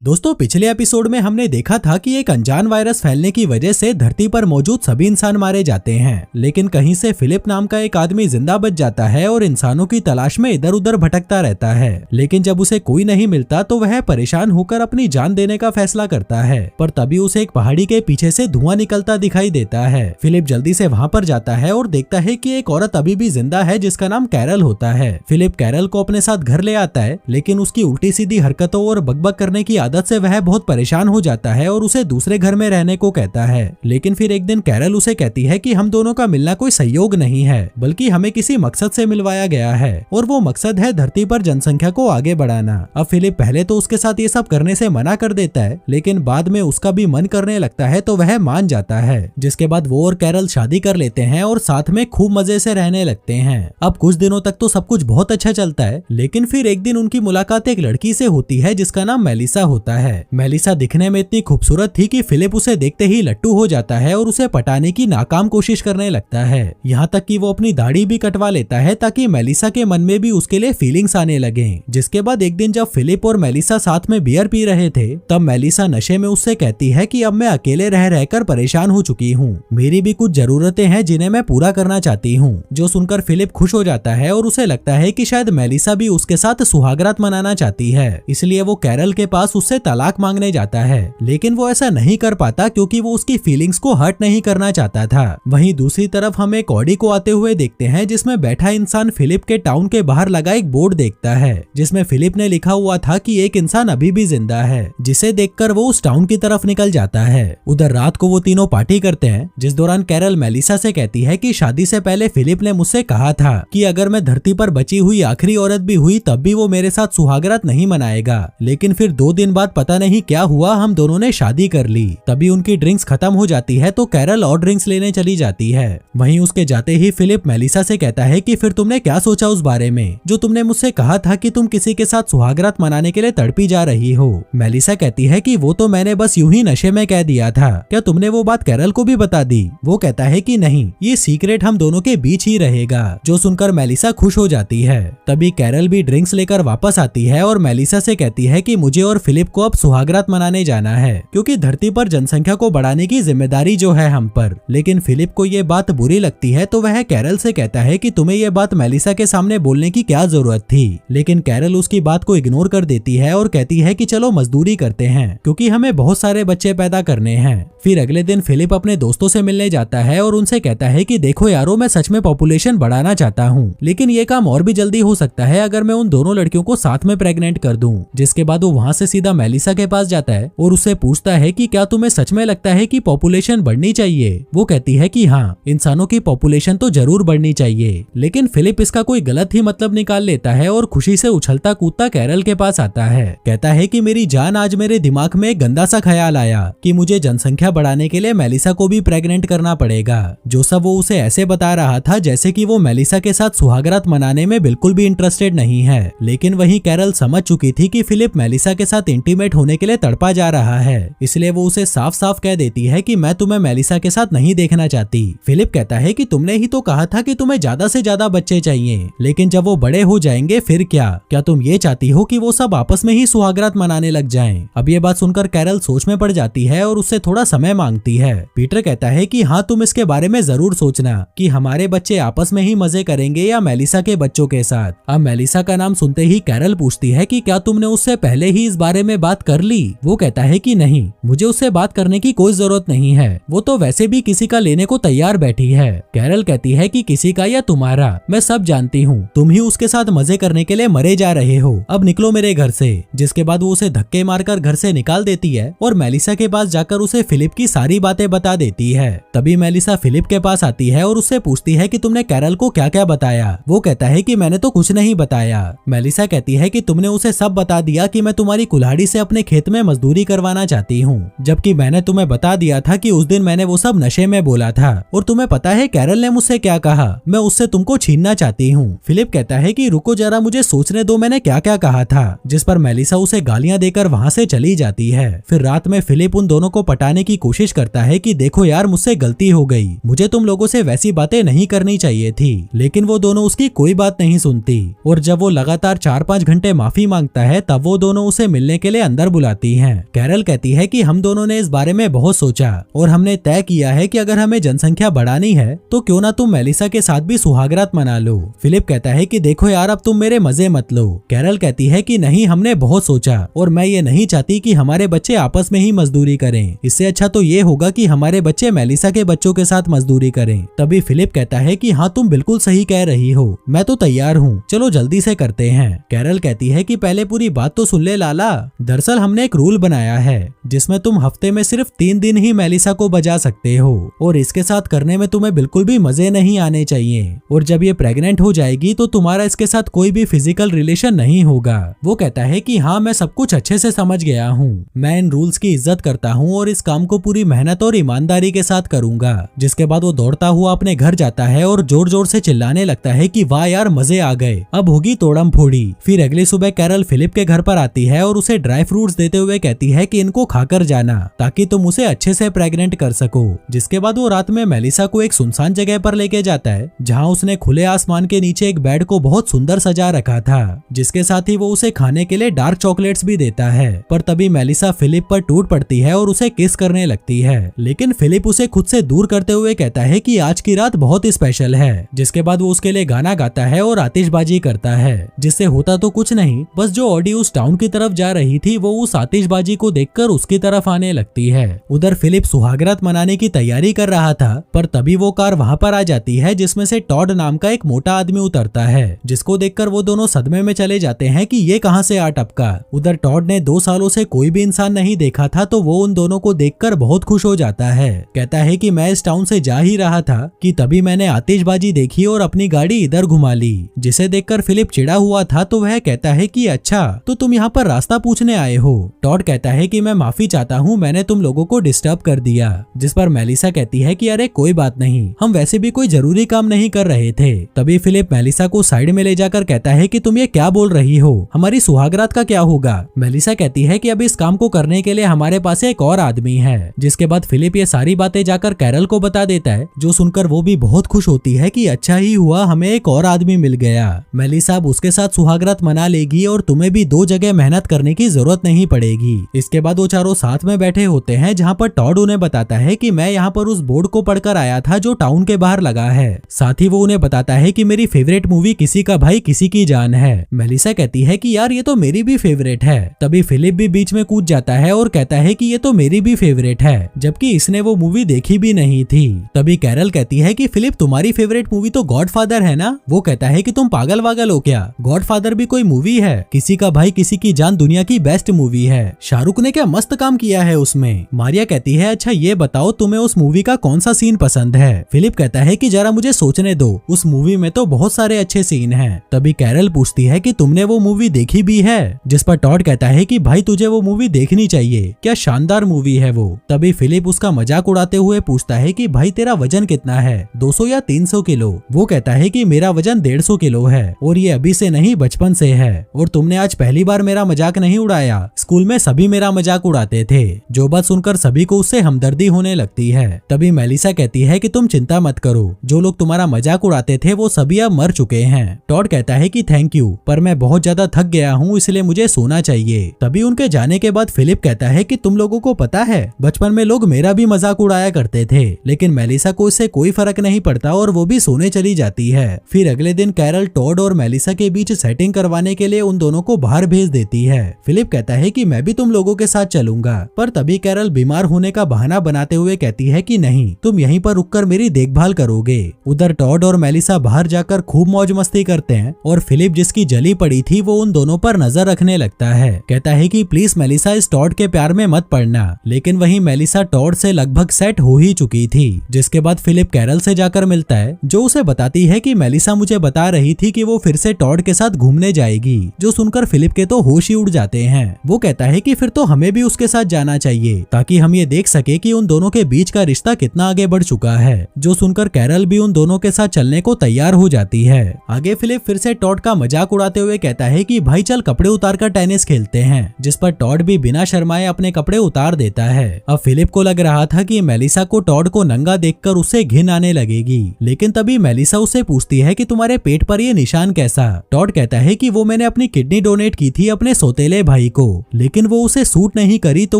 दोस्तों, पिछले एपिसोड में हमने देखा था कि एक अनजान वायरस फैलने की वजह से धरती पर मौजूद सभी इंसान मारे जाते हैं, लेकिन कहीं से फिलिप नाम का एक आदमी जिंदा बच जाता है और इंसानों की तलाश में इधर उधर भटकता रहता है। लेकिन जब उसे कोई नहीं मिलता तो वह परेशान होकर अपनी जान देने का फैसला करता है, पर तभी उसे एक पहाड़ी के पीछे से धुआं निकलता दिखाई देता है। फिलिप जल्दी से वहाँ पर जाता है और देखता है कि एक औरत अभी भी जिंदा है जिसका नाम कैरल होता है। फिलिप कैरल को अपने साथ घर ले आता है, लेकिन उसकी उल्टी सीधी हरकतों और बकबक करने की आदत से वह बहुत परेशान हो जाता है और उसे दूसरे घर में रहने को कहता है। लेकिन फिर एक दिन कैरल उसे कहती है कि हम दोनों का मिलना कोई संयोग नहीं है, बल्कि हमें किसी मकसद से मिलवाया गया है, और वो मकसद है धरती पर जनसंख्या को आगे बढ़ाना। अब फिलिप पहले तो उसके साथ ये सब करने से मना कर देता है, लेकिन बाद में उसका भी मन करने लगता है तो वह मान जाता है। जिसके बाद वो और कैरल शादी कर लेते हैं और साथ में खूब मजे से रहने लगते हैं। अब कुछ दिनों तक तो सब कुछ बहुत अच्छा चलता है, लेकिन फिर एक दिन उनकी मुलाकात एक लड़की से होती है जिसका नाम मेलिसा होता है। मेलिसा दिखने में इतनी खूबसूरत थी कि फिलिप उसे देखते ही लट्टू हो जाता है और उसे पटाने की नाकाम कोशिश करने लगता है। यहाँ तक कि वो अपनी दाढ़ी भी कटवा लेता है ताकि मेलिसा के मन में भी उसके लिए फीलिंग्स आने लगे। जिसके बाद एक दिन जब फिलिप और मेलिसा साथ में बियर पी रहे थे, तब मेलिसा नशे में उससे कहती है कि अब मैं अकेले रह रहकर परेशान हो चुकी हूँ, मेरी भी कुछ जरूरतें हैं जिन्हें मैं पूरा करना चाहती हूँ। जो सुनकर फिलिप खुश हो जाता है और उसे लगता है कि शायद मेलिसा भी उसके साथ सुहागरात मनाना चाहती है, इसलिए वो कैरल के पास उससे तलाक मांगने जाता है। लेकिन वो ऐसा नहीं कर पाता क्योंकि वो उसकी फीलिंग्स को हर्ट नहीं करना चाहता था। वहीं दूसरी तरफ हम एक ऑडी को आते हुए देखते हैं जिसमें बैठा इंसान फिलिप के टाउन के बाहर लगा एक बोर्ड देखता है जिसमें फिलिप ने लिखा हुआ था कि एक इंसान अभी भी जिंदा है, जिसे देखकर वो उस टाउन की तरफ निकल जाता है। उधर रात को वो तीनों पार्टी करते हैं, जिस दौरान कैरल मेलिसा से कहती है कि शादी से पहले फिलिप ने मुझसे कहा था कि अगर मैं धरती पर बची हुई आखिरी औरत भी हुई तब भी वो मेरे साथ सुहागरात नहीं मनाएगा। लेकिन फिर 2 दिन बाद पता नहीं क्या हुआ, हम दोनों ने शादी कर ली। तभी उनकी ड्रिंक्स खत्म हो जाती है तो कैरल और ड्रिंक्स लेने चली जाती है। वहीं उसके जाते ही फिलिप मेलिसा से कहता है कि फिर तुमने क्या सोचा उस बारे में जो तुमने मुझसे कहा था कि तुम किसी के साथ सुहागरात मनाने के लिए तड़पी जा रही हो। मेलिसा कहती है कि वो तो मैंने बस यूं ही नशे में कह दिया था, क्या तुमने वो बात कैरल को भी बता दी? वो कहता है कि नहीं, ये सीक्रेट हम दोनों के बीच ही रहेगा। जो सुनकर मेलिसा खुश हो जाती है। तभी कैरल भी ड्रिंक्स लेकर वापस आती है और मेलिसा से कहती है कि मुझे और फिलिप को अब सुहागरात मनाने जाना है, क्योंकि धरती पर जनसंख्या को बढ़ाने की जिम्मेदारी जो है हम पर। लेकिन फिलिप को ये बात बुरी लगती है तो वह कैरल से कहता है कि तुम्हें ये बात मेलिसा के सामने बोलने की क्या जरूरत थी। लेकिन कैरल उसकी बात को इग्नोर कर देती है और कहती है कि चलो मजदूरी करते हैं, क्योंकि हमें बहुत सारे बच्चे पैदा करने हैं। फिर अगले दिन फिलिप अपने दोस्तों से मिलने जाता है और उनसे कहता है कि देखो यारो, मैं सच में पॉपुलेशन बढ़ाना चाहता हूँ, लेकिन ये काम और भी जल्दी हो सकता है अगर मैं उन दोनों लड़कियों को साथ में प्रेग्नेंट कर दूं। जिसके बाद वो वहाँ से सीधा मेलिसा के पास जाता है और उससे पूछता है कि क्या तुम्हें सच में लगता है कि पॉपुलेशन बढ़नी चाहिए? वो कहती है कि हाँ, इंसानों की पॉपुलेशन तो जरूर बढ़नी चाहिए। लेकिन फिलिप इसका कोई गलत ही मतलब निकाल लेता है और खुशी से उछलता कूदता कैरल के पास आता है। कहता है कि मेरी जान, आज मेरे दिमाग में एक गंदा सा ख्याल आया कि मुझे जनसंख्या बढ़ाने के लिए मेलिसा को भी प्रेग्नेंट करना पड़ेगा। जो सब वो उसे ऐसे बता रहा था जैसे कि वो मेलिसा के साथ सुहागरात मनाने में बिल्कुल भी इंटरेस्टेड नहीं है। लेकिन वहीं कैरल समझ चुकी थी कि फिलिप मेलिसा के साथ इंटीमेट होने के लिए तड़पा जा रहा है, इसलिए वो उसे साफ साफ कह देती है कि मैं तुम्हें मेलिसा के साथ नहीं देखना चाहती। फिलिप कहता है कि तुमने ही तो कहा था कि तुम्हें ज्यादा से ज्यादा बच्चे चाहिए, लेकिन जब वो बड़े हो जाएंगे फिर क्या तुम ये चाहती हो कि वो सब आपस में ही सुहागरात मनाने लग जाएं? अब ये बात सुनकर कैरल सोच में पड़ जाती है और उससे थोड़ा समय मांगती है। पीटर कहता है कि हाँ, तुम इसके बारे में जरूर सोचना कि हमारे बच्चे आपस में ही मजे करेंगे या मेलिसा के बच्चों के साथ। अब मेलिसा का नाम सुनते ही कैरल पूछती है कि क्या तुमने उससे पहले ही इस बारे में बात कर ली? वो कहता है कि नहीं, मुझे उससे बात करने की कोई जरूरत नहीं है, वो तो वैसे भी किसी का लेने को तैयार बैठी है। कैरल कहती है कि किसी का या तुम्हारा, मैं सब जानती हूँ, तुम ही उसके साथ मजे करने के लिए मरे जा रहे हो, अब निकलो मेरे घर से। जिसके बाद वो उसे धक्के मारकर घर से निकाल देती है और मेलिसा के पास जाकर उसे फिलिप की सारी बातें बता देती है। तभी मेलिसा फिलिप के पास आती है और उससे पूछती है कि तुमने कैरल को क्या क्या बताया? वो कहता है कि मैंने तो कुछ नहीं बताया। मेलिसा कहती है कि तुमने उसे सब बता दिया कि मैं तुम्हारी कुल्हाड़ी से अपने खेत में मजदूरी करवाना चाहती हूँ, जबकि मैंने तुम्हें बता दिया था कि उस दिन मैंने वो सब नशे में बोला था। और तुम्हें पता है कैरल ने मुझसे क्या कहा? मैं उससे तुमको छीनना चाहती हूँ। फिलिप कहता है कि रुको जरा, मुझे सोचने दो मैंने क्या क्या कहा था। जिस पर मेलिसा उसे गालियां देकर वहाँ से चली जाती है। फिर रात में फिलिप उन दोनों को पटाने की कोशिश करता है कि देखो यार, मुझसे गलती हो गई, मुझे तुम लोगों से वैसी बातें नहीं करनी चाहिए थी। लेकिन वो दोनों उसकी कोई बात नहीं सुनती और जब वो लगातार 4-5 घंटे माफी मांगता है तब वो दोनों उसे मिलने के के लिए अंदर बुलाती हैं। कैरल कहती है कि हम दोनों ने इस बारे में बहुत सोचा और हमने तय किया है कि अगर हमें जनसंख्या बढ़ानी है तो क्यों ना तुम मेलिसा के साथ भी सुहागरात मना लो। फिलिप कहता है कि देखो यार, अब तुम मेरे मजे मत लो। कैरल कहती है कि नहीं, हमने बहुत सोचा और मैं ये नहीं चाहती कि हमारे बच्चे आपस में ही मजदूरी करें। इससे अच्छा तो ये होगा कि हमारे बच्चे मेलिसा के बच्चों के साथ मजदूरी करें। तभी फिलिप कहता है कि हाँ, तुम बिल्कुल सही कह रही हो, मैं तो तैयार हूँ, चलो जल्दी से करते हैं। कैरल कहती है कि पहले पूरी बात तो सुन ले लाला। दरअसल हमने एक रूल बनाया है जिसमें तुम हफ्ते में सिर्फ 3 दिन ही मेलिसा को बजा सकते हो और इसके साथ करने में तुम्हें बिल्कुल भी मजे नहीं आने चाहिए और जब ये प्रेग्नेंट हो जाएगी तो तुम्हारा इसके साथ कोई भी फिजिकल रिलेशन नहीं होगा। वो कहता है कि हाँ, मैं सब कुछ अच्छे से समझ गया हूँ, मैं इन रूल्स की इज्जत करता हूँ और इस काम को पूरी मेहनत और ईमानदारी के साथ करूंगा। जिसके बाद वो दौड़ता हुआ अपने घर जाता है और जोर जोर से चिल्लाने लगता है कि वाह यार, मजे आ गए, अब होगी तोड़म फोड़ी। फिर अगली सुबह कैरल फिलिप के घर पर आती है और उसे ड्राई फ्रूट्स देते हुए कहती है कि इनको खाकर जाना ताकि तुम उसे अच्छे से प्रेग्नेंट कर सको। जिसके बाद वो रात में मेलिसा को एक सुनसान जगह पर लेके जाता है जहाँ उसने खुले आसमान के नीचे एक बेड को बहुत सुंदर सजा रखा था, जिसके साथ ही वो उसे खाने के लिए डार्क चॉकलेट्स भी देता है। पर तभी मेलिसा फिलिप पर टूट पड़ती है और उसे किस करने लगती है, लेकिन फिलिप उसे खुद से दूर करते हुए कहता है कि आज की रात बहुत ही स्पेशल है। जिसके बाद वो उसके लिए गाना गाता है और आतिशबाजी करता है, जिससे होता तो कुछ नहीं, बस जो ऑडी उस टाउन की तरफ जा रही थी वो उस आतिशबाजी को देखकर उसकी तरफ आने लगती है। उधर फिलिप सुहागरात मनाने की तैयारी कर रहा था, पर तभी वो कार वहाँ पर आ जाती है जिसमें से टॉड नाम का एक मोटा आदमी उतरता है, जिसको देखकर वो दोनों सदमे में चले जाते हैं कि ये कहाँ से आ टपका। उधर टॉड ने 2 सालों से कोई भी इंसान नहीं देखा था, तो वो उन दोनों को देखकर बहुत खुश हो जाता है। कहता है कि मैं इस टाउन से जा ही रहा था कि तभी मैंने आतिशबाजी देखी और अपनी गाड़ी इधर घुमा ली। जिसे देखकर फिलिप चिढ़ा हुआ था, तो वह कहता है कि अच्छा, तो तुम यहाँ पर रास्ता पूछने आए हो। टॉड कहता है कि मैं माफी चाहता हूँ, मैंने तुम लोगों को डिस्टर्ब कर दिया। जिस पर मेलिसा कहती है कि अरे कोई बात नहीं, हम वैसे भी कोई जरूरी काम नहीं कर रहे थे। तभी फिलिप मेलिसा को साइड में ले जाकर कहता है कि तुम ये क्या बोल रही हो, हमारी सुहागरात का क्या होगा। मेलिसा कहती है कि अब इस काम को करने के लिए हमारे पास एक और आदमी है। जिसके बाद फिलिप ये सारी बातें जाकर कैरल को बता देता है, जो सुनकर वो भी बहुत खुश होती है कि अच्छा ही हुआ, हमें एक और आदमी मिल गया। मेलिसा अब उसके साथ सुहागरात मना लेगी और तुम्हें भी 2 जगह मेहनत करने की जरूरत नहीं पड़ेगी। इसके बाद वो चारों साथ में बैठे होते हैं, जहाँ पर टॉड उन्हें बताता है कि मैं यहाँ पर उस बोर्ड को पढ़कर आया था जो टाउन के बाहर लगा है। साथ ही वो उन्हें बताता है कि मेरी फेवरेट मूवी किसी का भाई किसी की जान है। मेलिसा कहती है कि यार ये तो मेरी भी फेवरेट है। तभी फिलिप भी बीच में कूद जाता है और कहता है कि ये तो मेरी भी फेवरेट है, जबकि इसने वो मूवी देखी भी नहीं थी। तभी कैरल कहती है कि फिलिप तुम्हारी फेवरेट मूवी तो गॉडफादर है ना। वो कहता है कि तुम पागल वागल हो क्या, गॉडफादर भी कोई मूवी है, किसी का भाई किसी की जान दुनिया की बेस्ट मूवी है, शाहरुख ने क्या मस्त काम किया है उसमें। मारिया कहती है अच्छा ये बताओ तुम्हें उस मूवी का कौन सा सीन पसंद है। फिलिप कहता है कि जरा मुझे सोचने दो, उस मूवी में तो बहुत सारे अच्छे सीन हैं। तभी कैरल पूछती है कि तुमने वो मूवी देखी भी है, जिस पर टॉड कहता है कि भाई तुझे वो मूवी देखनी चाहिए, क्या शानदार मूवी है वो। तभी फिलिप उसका मजाक उड़ाते हुए पूछता है कि भाई तेरा वजन कितना है, 200 या 300 किलो। वो कहता है कि मेरा वजन 150 किलो है और ये अभी से नहीं बचपन से है, और तुमने आज पहली बार मेरा मजाक नहीं उड़ाया, स्कूल में सभी मेरा मजाक उड़ाते थे। जो बात सुनकर सभी को उससे हमदर्दी होने लगती है। तभी मेलिसा कहती है कि तुम चिंता मत करो, जो लोग तुम्हारा मजाक उड़ाते थे वो सभी अब मर चुके हैं। टॉड कहता है कि थैंक यू, पर मैं बहुत ज्यादा थक गया हूँ इसलिए मुझे सोना चाहिए। तभी उनके जाने के बाद फिलिप कहता है कि तुम लोगों को पता है बचपन में लोग मेरा भी मजाक उड़ाया करते थे, लेकिन मेलिसा को इससे कोई फर्क नहीं पड़ता और वो भी सोने चली जाती है। फिर अगले दिन कैरल टॉड और मेलिसा के बीच सेटिंग करवाने के लिए उन दोनों को बाहर भेज देती है। फिलिप कहता है कि मैं भी तुम लोगों के साथ चलूंगा, पर तभी कैरल बीमार होने का बहाना बनाते हुए कहती है कि नहीं, तुम यहीं पर रुककर मेरी देखभाल करोगे। उधर टॉड और मेलिसा बाहर जाकर खूब मौज मस्ती करते हैं और फिलिप जिसकी जली पड़ी थी वो उन दोनों पर नजर रखने लगता है। कहता है कि प्लीज मेलिसा इस टॉड के प्यार में मत पड़ना, लेकिन वहीं मेलिसा टॉड से लगभग सेट हो ही चुकी थी। जिसके बाद फिलिप कैरल से जाकर मिलता है, जो उसे बताती है कि मेलिसा मुझे बता रही थी कि वो फिर से टॉड के साथ घूमने जाएगी। जो सुनकर फिलिप के तो होश ही उड़ जाते हैं। वो कहता है कि फिर तो हमें भी उसके साथ जाना चाहिए ताकि हम ये देख सके कि उन दोनों के बीच का रिश्ता कितना आगे बढ़ चुका है। जो सुनकर कैरल भी उन दोनों के साथ चलने को तैयार हो जाती है। आगे फिलिप फिर से टॉड का मजाक उड़ाते हुए कहता है कि भाई चल कपड़े उतार कर टेनिस खेलते हैं, जिस पर टॉड भी बिना शर्माए अपने कपड़े उतार देता है। अब फिलिप को लग रहा था कि मेलिसा को टॉड को नंगा देखकर उससे घिन आने लगेगी, लेकिन तभी मेलिसा उससे पूछती है कि तुम्हारे पेट पर ये निशान कैसा। टॉड कहता है कि वो मैंने अपनी किडनी डोनेट की थी अपने सौतेले भाई भाई को, लेकिन वो उसे सूट नहीं करी तो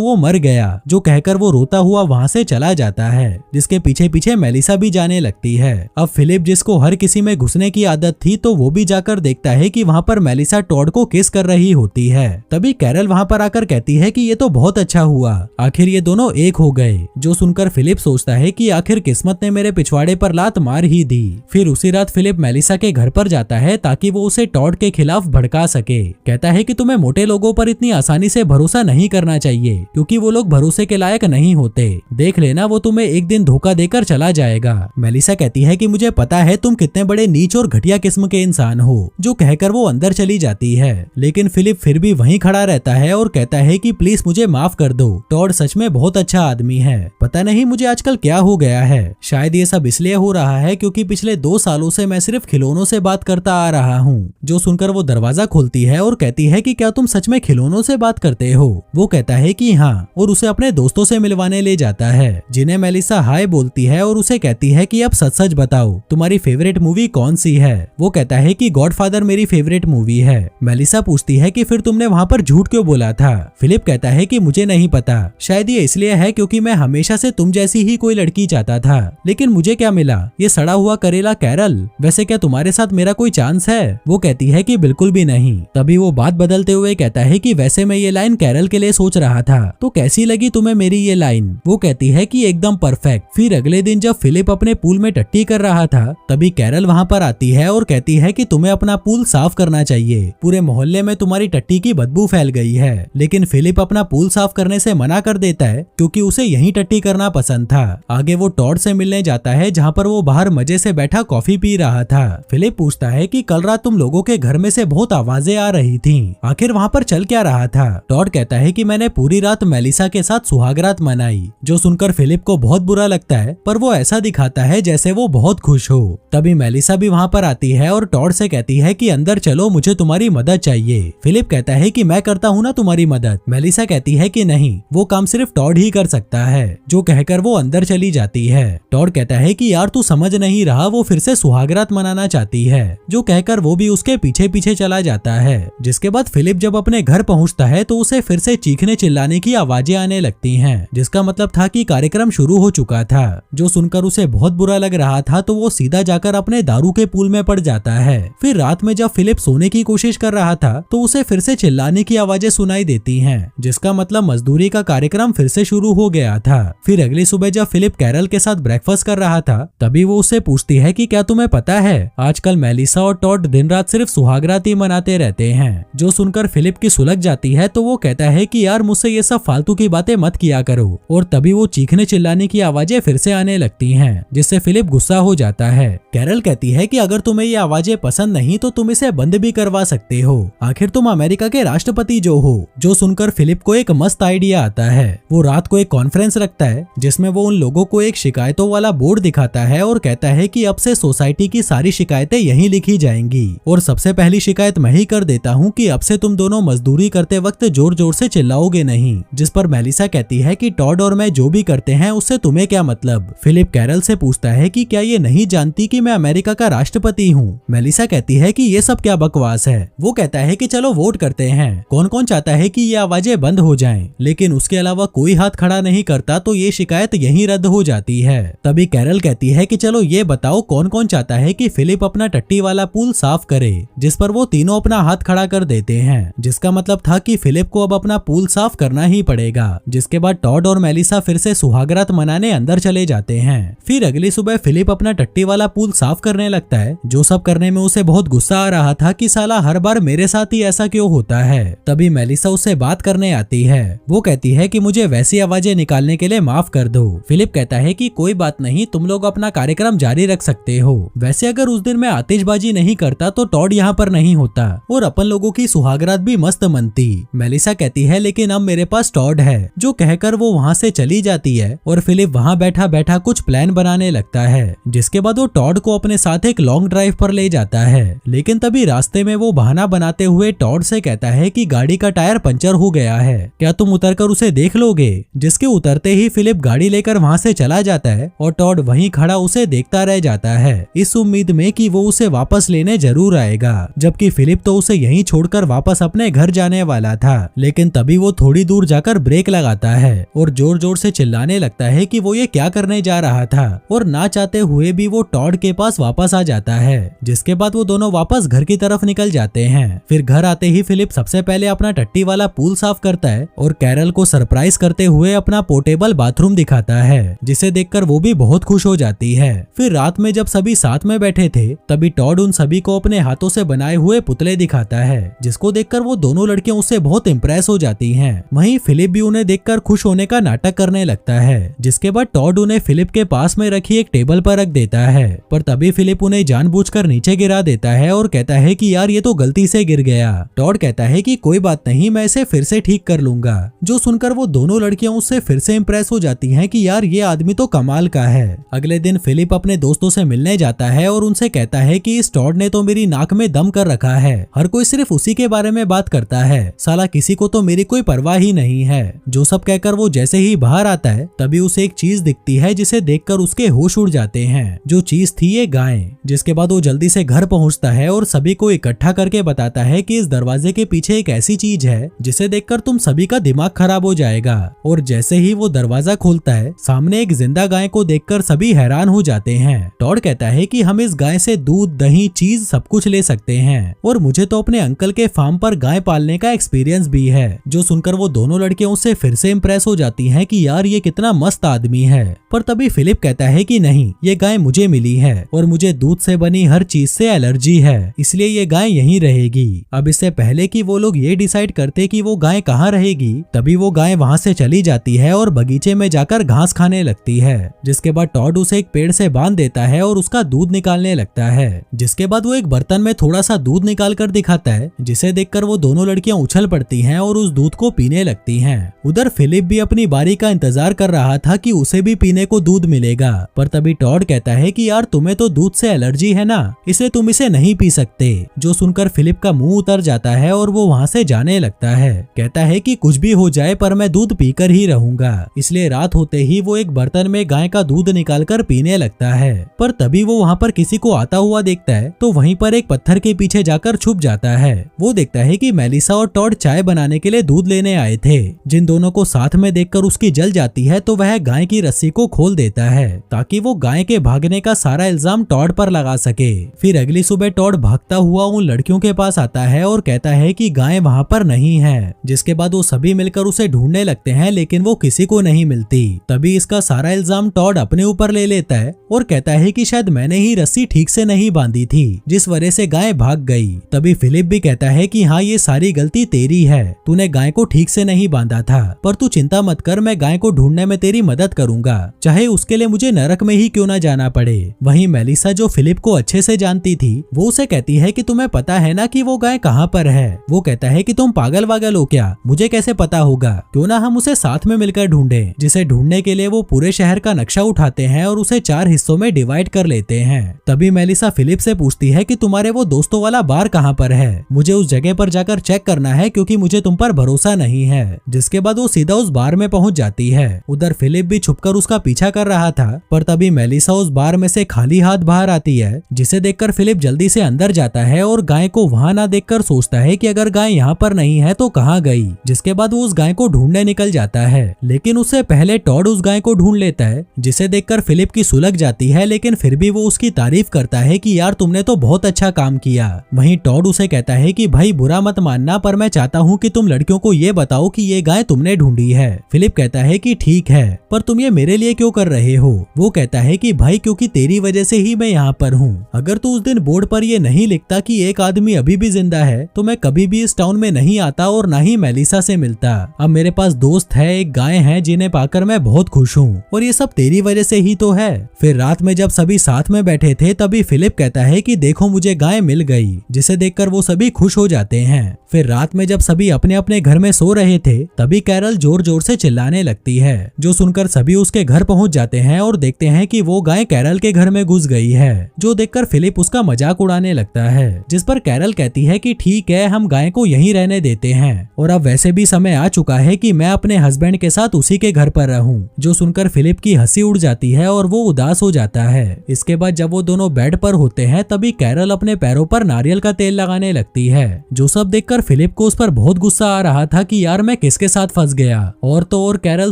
वो मर गया, जो कहकर वो रोता हुआ वहाँ से चला जाता है, जिसके पीछे पीछे मेलिसा भी जाने लगती है। अब फिलिप, जिसको हर किसी में घुसने की आदत थी, तो वो भी जाकर देखता है कि वहाँ पर मेलिसा टॉड को किस कर रही होती है। तभी कैरल वहाँ पर आकर कहती है कि ये तो बहुत अच्छा हुआ, आखिर ये दोनों एक हो गए। जो सुनकर फिलिप सोचता है कि आखिर किस्मत ने मेरे पिछवाड़े पर लात मार ही दी। फिर उसी रात फिलिप मेलिसा के घर पर जाता है ताकि वो उसे टॉड के खिलाफ भड़का सके। कहता है कि तुम्हें मोटे लोगों पर इतनी आसानी से भरोसा नहीं करना चाहिए, क्योंकि वो लोग भरोसे के लायक नहीं होते। देख लेना, वो तुम्हें एक दिन धोखा देकर चला जाएगा। मेलिसा कहती है कि मुझे पता है तुम कितने बड़े नीच और घटिया किस्म के इंसान हो, जो कहकर वो अंदर चली जाती है। लेकिन फिलिप फिर भी वहीं खड़ा रहता है और कहता है कि प्लीज मुझे माफ कर दो, टॉड सच में बहुत अच्छा आदमी है। पता नहीं मुझे आजकल क्या हो गया है, शायद ये सब इसलिए हो रहा है क्योंकि पिछले 2 सालों से मैं सिर्फ खिलौनों से बात करता आ रहा हूँ। जो सुनकर वो दरवाजा खोलती है और कहती है कि क्या तुम सच में खिलौनों से बात करते हो? वो कहता है कि हाँ, और उसे अपने दोस्तों से मिलवाने ले जाता है, जिन्हें मेलिसा हाय बोलती है और उसे कहती है कि अब सच सच बताओ तुम्हारी फेवरेट मूवी कौन सी है? वो कहता है कि गॉडफादर मेरी फेवरेट मूवी है। मेलिसा पूछती है कि फिर तुमने वहाँ पर झूठ क्यों बोला था? फिलिप कहता है कि मुझे नहीं पता, शायद ये इसलिए है क्योंकि मैं हमेशा से तुम जैसी ही कोई लड़की चाहता था, लेकिन मुझे क्या मिला? ये सड़ा हुआ करेला कैरल। वैसे क्या तुम्हारे साथ मेरा कोई चांस है? वो कहती है कि बिल्कुल भी नहीं। तभी वो बात बदलते हुए कहता है कि वैसे मैं ये लाइन कैरल के लिए सोच रहा था, तो कैसी लगी तुम्हें मेरी ये लाइन? वो कहती है कि एकदम परफेक्ट। फिर अगले दिन जब फिलिप अपने पूल में टट्टी कर रहा था, तभी कैरल वहाँ पर आती है और कहती है कि तुम्हें अपना पूल साफ करना चाहिए, पूरे मोहल्ले में तुम्हारी टट्टी की बदबू फैल गई है। लेकिन फिलिप अपना पूल साफ करने से मना कर देता है क्योंकि उसे यहीं टट्टी करना पसंद था। आगे वो टॉड से मिलने जाता है, जहाँ पर वो बाहर मजे से बैठा कॉफी पी रहा था। फिलिप पूछता है कि कल रात तुम लोगों के घर में से बहुत आवाजें आ रही थीं, आखिर वहाँ पर चल क्या रहा था? टॉड कहता है कि मैंने पूरी रात मेलिसा के साथ सुहागरात मनाई। जो सुनकर फिलिप को बहुत बुरा लगता है, पर वो ऐसा दिखाता है जैसे वो बहुत खुश हो। तभी मेलिसा भी वहाँ पर आती है और टॉड से कहती है कि अंदर चलो, मुझे तुम्हारी मदद चाहिए। फिलिप कहता है कि मैं करता हूँ ना तुम्हारी मदद। मेलिसा कहती है कि नहीं, वो काम सिर्फ टॉड ही कर सकता है। जो कहकर वो अंदर चली जाती है। टॉड कहता है कि यार तू समझ नहीं रहा, वो फिर से सुहागरात मनाना चाहती है। जो कहकर वो भी उसके पीछे पीछे चला जाता है। जिसके बाद फिलिप जब अपने घर पहुँचता है तो उसे फिर से चीखने चिल्लाने की आवाजें आने लगती हैं, जिसका मतलब था कि कार्यक्रम शुरू हो चुका था। जो सुनकर उसे बहुत बुरा लग रहा था तो वो सीधा जाकर अपने दारू के पूल में पड़ जाता है। फिर रात में जब फिलिप सोने की कोशिश कर रहा था तो उसे फिर से चिल्लाने की आवाजें सुनाई देती हैं, जिसका मतलब मजदूरी का कार्यक्रम फिर से शुरू हो गया था। फिर अगली सुबह जब फिलिप कैरल के साथ ब्रेकफास्ट कर रहा था, तभी वो उससे पूछती है कि क्या तुम्हें पता है आजकल मेलिसा और टॉड दिन रात सिर्फ सुहागरात ही मनाते रहते हैं। जो सुनकर फिलिप की सुलग जाती है तो वो कहता है कि यार मुझसे ये सब फालतू की बातें मत किया करो, और तभी वो चीखने चिल्लाने की आवाजें फिर से आने लगती हैं, जिससे फिलिप गुस्सा हो जाता है। कैरल कहती है कि अगर तुम्हें ये आवाजें पसंद नहीं तो तुम इसे बंद भी करवा सकते हो, आखिर तुम अमेरिका के राष्ट्रपति जो हो। जो सुनकर फिलिप को एक मस्त आइडिया आता है। वो रात को एक कॉन्फ्रेंस रखता है जिसमें वो उन लोगों को एक शिकायतों वाला बोर्ड दिखाता है और कहता है कि अब से सोसाइटी की सारी शिकायतें यहीं लिखी जाएंगी, और सबसे पहली शिकायत मैं ही कर देता हूँ कि अब से तुम दोनों मजदूरी करते वक्त जोर जोर से चिल्लाओगे नहीं। जिस पर मेलिसा कहती है कि टॉड और मैं जो भी करते हैं उससे तुम्हें क्या मतलब? फिलिप कैरल से पूछता है कि क्या ये नहीं जानती कि मैं अमेरिका का राष्ट्रपति हूँ? मेलिसा कहती है कि ये सब क्या बकवास है। वो कहता है कि चलो वोट करते हैं, कौन कौन चाहता है कि ये आवाजें बंद हो जाएं। लेकिन उसके अलावा कोई हाथ खड़ा नहीं करता तो ये शिकायत यहीं रद्द हो जाती है। तभी कैरल कहती है कि चलो ये बताओ कौन कौन चाहता है कि फिलिप अपना टट्टी वाला पूल साफ करे, जिस पर वो तीनों अपना हाथ खड़ा कर देते हैं, जिसका मतलब था कि फिलिप को अब अपना पूल साफ करना ही पड़ेगा। जिसके बाद टॉड और मेलिसा फिर से सुहागरात मनाने अंदर चले जाते हैं। फिर अगली सुबह फिलिप अपना टट्टी वाला पूल साफ करने लगता है। जो सब करने में उसे बहुत गुस्सा आ रहा था कि साला हर बार मेरे साथ ही ऐसा क्यों होता है। तभी मेलिसा उससे बात करने आती है। वो कहती है कि मुझे वैसी आवाजें निकालने के लिए माफ कर दो। फिलिप कहता है कि कोई बात नहीं, तुम लोग अपना कार्यक्रम जारी रख सकते हो। वैसे अगर उस दिन मैं आतिशबाजी नहीं करता तो टॉड यहाँ पर नहीं होता और अपन लोगों की सुहागरात भी मस्त मनती। मेलिसा कहती है लेकिन अब मेरे पास टॉड है। जो कहकर वो वहाँ से चली जाती है और फिलिप वहाँ बैठा बैठा कुछ प्लान बनाने लगता है, जिसके बाद वो टॉड को अपने साथ एक लॉन्ग ड्राइव पर ले जाता है। लेकिन तभी रास्ते में वो बहाना बनाते हुए टॉड से कहता है कि गाड़ी का टायर पंचर हो गया है, क्या तुम उतरकर उसे देख लोगे? जिसके उतरते ही फिलिप गाड़ी लेकर वहाँ से चला जाता है और टॉड वहीं खड़ा उसे देखता रह जाता है, इस उम्मीद में कि वो उसे वापस लेने जरूर आएगा। जबकि फिलिप तो उसे यहीं छोड़कर वापस अपने घर जाने जाने वाला था, लेकिन तभी वो थोड़ी दूर जाकर ब्रेक लगाता है और जोर जोर से चिल्लाने लगता है कि वो ये क्या करने जा रहा था, और ना चाहते हुए भी वो टॉड के पास वापस आ जाता है। जिसके बाद वो दोनों वापस घर की तरफ निकल जाते हैं। फिर घर आते ही फिलिप सबसे पहले अपना टट्टी वाला पूल साफ करता है और कैरल को सरप्राइज करते हुए अपना पोर्टेबल बाथरूम दिखाता है, जिसे देखकर वो भी बहुत खुश हो जाती है। फिर रात में जब सभी साथ में बैठे थे तभी टॉड उन सभी को अपने हाथों से बनाए हुए पुतले दिखाता है, जिसको देखकर वो दोनों लड़कियां उससे बहुत इम्प्रेस हो जाती हैं। वहीं फिलिप भी उन्हें देखकर खुश होने का नाटक करने लगता है। जिसके बाद टॉड उन्हें फिलिप के पास में रखी एक टेबल पर रख देता है, पर तभी फिलिप उन्हें जानबूझकर नीचे गिरा देता है और कहता है कि यार ये तो गलती से गिर गया। टॉड कहता है कि कोई बात नहीं, मैं इसे फिर से ठीक कर लूंगा। जो सुनकर वो दोनों लड़कियां उससे फिर से इम्प्रेस हो जाती हैं कि यार ये आदमी तो कमाल का है। अगले दिन फिलिप अपने दोस्तों से मिलने जाता है और उनसे कहता है कि इस टॉड ने तो मेरी नाक में दम कर रखा है, हर कोई सिर्फ उसी के बारे में बात करता है, साला किसी को तो मेरी कोई परवाह ही नहीं है। जो सब कहकर वो जैसे ही बाहर आता है तभी उसे एक चीज दिखती है जिसे देखकर उसके होश उड़ जाते हैं। जो चीज थी ये गाय। जिसके बाद वो जल्दी से घर पहुंचता है और सभी को इकट्ठा करके बताता है कि इस दरवाजे के पीछे एक ऐसी चीज है जिसे देखकर तुम सभी का दिमाग खराब हो जाएगा। और जैसे ही वो दरवाजा खोलता है सामने एक जिंदा गाय को देखकर सभी हैरान हो जाते हैं। टॉड कहता है कि हम इस गाय से दूध, दही, चीज सब कुछ ले सकते हैं और मुझे तो अपने अंकल के फार्म पर गाय पालने का एक्सपीरियंस भी है। जो सुनकर वो दोनों लड़कियां उससे फिर से इम्प्रेस हो जाती हैं कि यार ये कितना मस्त आदमी है। पर तभी फिलिप कहता है कि नहीं, ये गाय मुझे मिली है और मुझे दूध से बनी हर चीज से एलर्जी है, इसलिए ये गाय यहीं रहेगी। अब इससे पहले कि वो लोग ये डिसाइड करते कि वो गाय कहाँ रहेगी तभी वो गाय वहाँ से चली जाती है और बगीचे में जाकर घास खाने लगती है। जिसके बाद टॉड उसे एक पेड़ से बांध देता है और उसका दूध निकालने लगता है। जिसके बाद वो एक बर्तन में थोड़ा सा दूध निकाल कर दिखाता है, जिसे देखकर वो दोनों लड़कियां उछल पड़ती हैं और उस दूध को पीने लगती हैं। उधर फिलिप भी अपनी बारी का इंतजार कर रहा था कि उसे भी पीने को दूध मिलेगा, पर तभी टॉड कहता है कि यार तुम्हें तो दूध से एलर्जी है ना, इसलिए तुम इसे नहीं पी सकते। जो सुनकर फिलिप का मुंह उतर जाता है और वो वहाँ से जाने लगता है। कहता है कि कुछ भी हो जाए पर मैं दूध पीकर ही रहूंगा। इसलिए रात होते ही वो एक बर्तन में गाय का दूध निकालकर पीने लगता है। पर तभी वो वहाँ पर किसी को आता हुआ देखता है तो वहीं पर एक पत्थर के पीछे जाकर छुप जाता है। वो देखता है कि मेलिसा और टॉड चाय बनाने के लिए दूध लेने आए थे। जिन दोनों को साथ में देखकर उसकी जल जाती है तो वह गाय की रस्सी को खोल देता है ताकि वो गाय के भागने का सारा इल्जाम टॉड पर लगा सके। फिर अगली सुबह टॉड भागता हुआ उन लड़कियों के पास आता है और कहता है कि गाय वहाँ पर नहीं है। जिसके बाद वो सभी मिलकर उसे ढूंढने लगते हैं लेकिन वो किसी को नहीं मिलती। तभी इसका सारा इल्जाम टॉड अपने ऊपर ले लेता है और कहता है कि शायद मैंने ही रस्सी ठीक से नहीं बांधी थी जिस वजह से गाय भाग गई। तभी फिलिप भी कहता है कि हाँ ये सारी गलती तेरी है, तूने गाय को ठीक से नहीं बांधा था, पर तू चिंता मत कर, मैं गाय को ढूंढने में तेरी मदद करूंगा, चाहे उसके लिए मुझे नरक में ही क्यों ना जाना पड़े। वहीं मेलिसा जो फिलिप को अच्छे से जानती थी वो उसे कहती है कि तुम्हें पता है ना कि वो गाय कहाँ पर है। वो कहता है कि तुम पागल वागल हो क्या, मुझे कैसे पता होगा, क्यों ना हम उसे साथ में मिलकर ढूंढें। जिसे ढूंढने के लिए वो पूरे शहर का नक्शा उठाते हैं और उसे 4 हिस्सों में डिवाइड कर लेते हैं। तभी मेलिसा फिलिप से पूछती है कि तुम्हारे वो दोस्तों वाला बार कहाँ पर है, मुझे उस जगह पर जाकर चेक करना है क्योंकि मुझे तुम पर भरोसा नहीं है। जिसके बाद वो सीधा उस बार में पहुंच जाती है। उधर फिलिप भी छुपकर उसका पीछा कर रहा था, पर तभी मेलिसा उस बार में से खाली हाथ बाहर आती है, जिसे देखकर फिलिप जल्दी से अंदर जाता है और गाय को वहां ना देखकर सोचता है कि अगर गाय यहाँ पर नहीं है तो कहाँ गई। जिसके बाद वो उस गाय को ढूंढने निकल जाता है, लेकिन उससे पहले टॉड उस गाय को ढूंढ लेता है, जिसे देखकर फिलिप की सुलग जाती है, लेकिन फिर भी वो उसकी तारीफ करता है कि यार तुमने तो बहुत अच्छा काम किया। वहीं टॉड उसे कहता है कि भाई बुरा मत मानना, पर मैं चाहता हूँ कि तुम लड़कियों को ये बताओ कि ये गाय तुमने ढूंढी है। फिलिप कहता है कि ठीक है, पर तुम ये मेरे लिए क्यों कर रहे हो। वो कहता है कि भाई क्योंकि तेरी वजह से ही मैं यहाँ पर हूँ। अगर तू उस दिन बोर्ड पर ये नहीं लिखता कि एक आदमी अभी भी जिंदा है तो मैं कभी भी इस टाउन में नहीं आता और ना ही मेलिसा से मिलता। अब मेरे पास दोस्त है, एक गाय है जिन्हें पाकर मैं बहुत खुश हूँ और ये सब तेरी वजह से ही तो है। फिर रात में जब सभी साथ में बैठे थे तभी फिलिप कहता है कि देखो मुझे गाय मिल गई, जिसे देखकर वो सभी खुश हो जाते हैं। फिर रात में जब सभी अपने अपने घर में सो रहे थे तभी कैरल जोर जोर से चिल्लाने लगती है, जो सुनकर सभी उसके घर पहुंच जाते हैं और देखते हैं कि वो गाय कैरल के घर में घुस गई है। जो देखकर फिलिप उसका मजाक उड़ाने लगता है, जिस पर कैरल कहती है कि ठीक है हम गाय को यहीं रहने देते हैं और अब वैसे भी समय आ चुका है कि मैं अपने हस्बैंड के साथ उसी के घर पर रहूं। जो सुनकर फिलिप की हंसी उड़ जाती है और वो उदास हो जाता है। इसके बाद जब वो दोनों बेड पर होते हैं तभी कैरल अपने पैरों पर नारियल का तेल लगाने लगती है। जो सब देखकर फिलिप फिलिप को उस पर बहुत गुस्सा आ रहा था कि यार मैं किसके साथ फंस गया। और तो और कैरल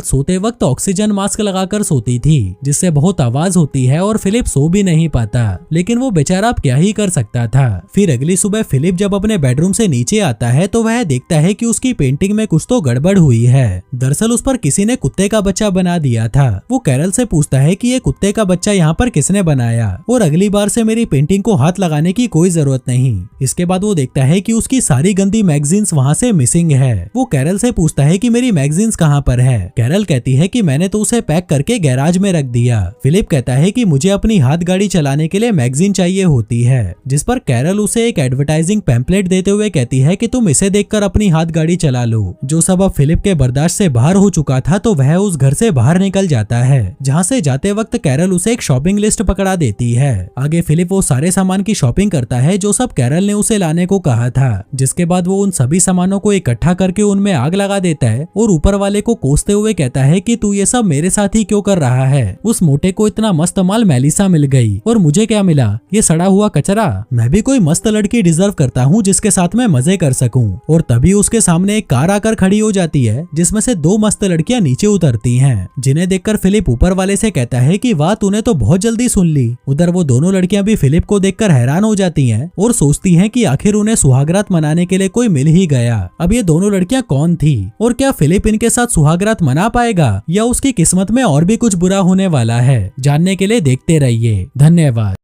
सोते वक्त ऑक्सीजन मास्क लगाकर सोती थी जिससे बहुत आवाज होती है और फिलिप सो भी नहीं पाता, लेकिन वो बेचारा अब क्या ही कर सकता था। फिर अगली सुबह फिलिप जब अपने बेडरूम से नीचे आता है तो वह देखता है कि उसकी पेंटिंग में कुछ तो गड़बड़ हुई है। दरअसल उस पर किसी ने कुत्ते का बच्चा बना दिया था। वो कैरल से पूछता है कि ये कुत्ते का बच्चा यहाँ पर किसने बनाया और अगली बार से मेरी पेंटिंग को हाथ लगाने की कोई जरूरत नहीं। इसके बाद वो देखता है कि उसकी सारी गंदी मैगजीन्स वहाँ से मिसिंग है। वो कैरल से पूछता है कि मेरी मैगजीन्स कहाँ पर है। कैरल कहती है कि मैंने तो उसे पैक करके गैराज में रख दिया। फिलिप कहता है कि मुझे अपनी हाथ गाड़ी चलाने के लिए मैगजीन चाहिए होती है, जिस पर कैरल उसे एक एडवर्टाइजिंग पैम्पलेट देते हुए कहती है कि तुम इसे देखकर अपनी हाथ गाड़ी चला लो। जो सब अब फिलिप के बर्दाश्त से बाहर हो चुका था तो वह उस घर से बाहर निकल जाता है, जहाँ से जाते वक्त कैरल उसे एक शॉपिंग लिस्ट पकड़ा देती है। आगे फिलिप वो सारे सामान की शॉपिंग करता है जो सब कैरल ने उसे लाने को कहा था, जिसके बाद वो उन सभी सामानों को इकट्ठा करके उनमें आग लगा देता है और ऊपर वाले को कोसते हुए कहता है कि तू ये सब मेरे साथ ही क्यों कर रहा है। उस मोटे को इतना मस्त माल मेलिसा मिल गई और मुझे क्या मिला, ये सड़ा हुआ कचरा। मैं भी कोई मस्त लड़की डिजर्व करता हूँ जिसके साथ मैं मजे कर सकूं। और तभी उसके सामने एक कार आकर खड़ी हो जाती है जिसमें से दो मस्त लड़कियां नीचे उतरती हैं, जिन्हें देखकर फिलिप ऊपर वाले से कहता है कि वाह तूने तो बहुत जल्दी सुन ली। उधर वो दोनों लड़कियां भी फिलिप को देखकर हैरान हो जाती हैं और सोचती हैं कि आखिर उन्हें सुहागरात मनाने के लिए कोई मिल ही गया। अब ये दोनों लड़कियां कौन थी और क्या फिलिप इनके साथ सुहागरात मना पाएगा या उसकी किस्मत में और भी कुछ बुरा होने वाला है? जानने के लिए देखते रहिए। धन्यवाद।